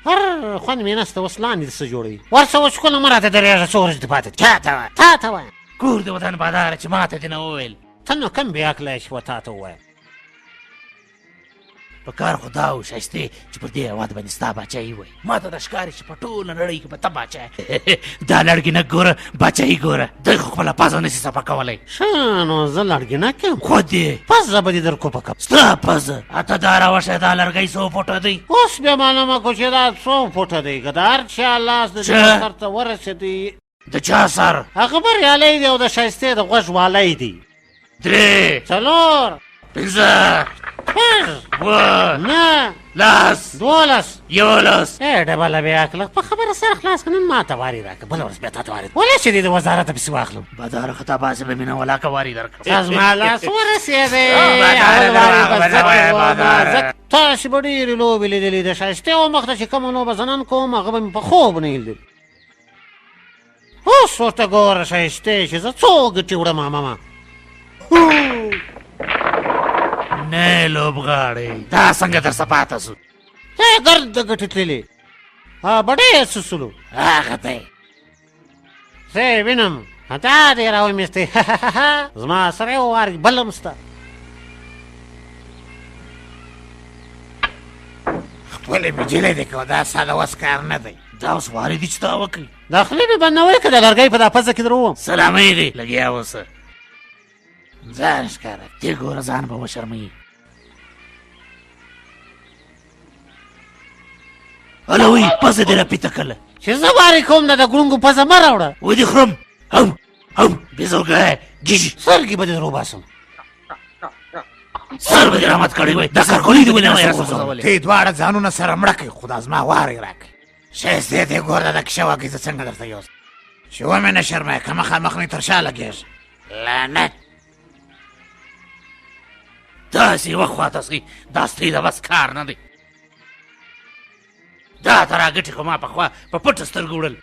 هر خوند مې نسته اوس لاندې څه جوړوي ورشه وچکونه مه راته درېږه څو ورځې دې پاتې چا ته وایه تا ته وایه کور د وطن باداره چې ما ته دې نه وویل ته نو کم بې عقله یې چې و تا ته ووایم په کار خو دا و ښایستې چې پر دې هېواد باندې ستا باچایي وایي ما ته دا ښکاري چې په ټوله نړۍ کې به ته باچا دا لړګینک ګوره باچایي ګوره دی خو خپله پزه نسي صفا کولی ښه نو زه لړګینک یم خود دې پزه به دې در کوپه کړم ستا پزه اته دا راوښی دا لرګی څو فوټه دی اوس بیا معلومه کړو چې دا څو فوټه دی که د هر چا لاس د دې سر ته ورسېدی د چا سر هغه بریالی دی او د ښایستې د غوږ والی دی 3 څلور 5 اووه نه 10 12 11 ای ډبله بې عقله په خبره سر خلاص که نن ما ته واري راکړه بله ورځ بیا تا ته واري ولې چې دې د وزارته پسې واخلم بداره خو تا باسې به مینه ولاکه واري درکړم زما لاس ورسېدی تاسې به ډېرې لوبې لیدلې د ښایستې و مخته چې کومه لوبه زه نن کوم هغه به مې په خوب نه لیدل اوس ورته ګوره ښایستې چې زه څو ګټې وړم ماما نه لوبغاړی دا څنګه در سپاته سو ګرد د ګټې تللې به ډېر سسلو هغه دی زه یې وینم دا دې راومیستی زما سره یو وار بل هم سته خپلې مجلې دی که دا ساده وس کار نه دی دا اوس وارې دي چې تا وکړي داخلي مې بندوی که د لرګۍ په دا پزه کې در ووم سلامۍ دی لګیا اوسه ځان ښکاره دې ګوره ځان به وشرموي الوی پزه دې راپیته کله چې زه وارې کوم د ګړونګو پزه مه راوړه و دې خورم او بېزوګی جیجي سترګې به دې در وباسم سر به دې رحمت کړی وای دا کارکولي دې ولې نه وای راڅرځولې دې دواړه ځانونه سره مړه کړئ خو دا زما وارې راکړئ ښایستې دې ګوره دا کیسه واقعي زه څنګه درته یوسم چې ومې نه شرمویه که مخامخ مې تر شا لګېږي لعنت داسې یوه خواته سئ دا ستې د بس کار نه دی دا ته راګټې خو ما پخوا په پټه سترګو وړل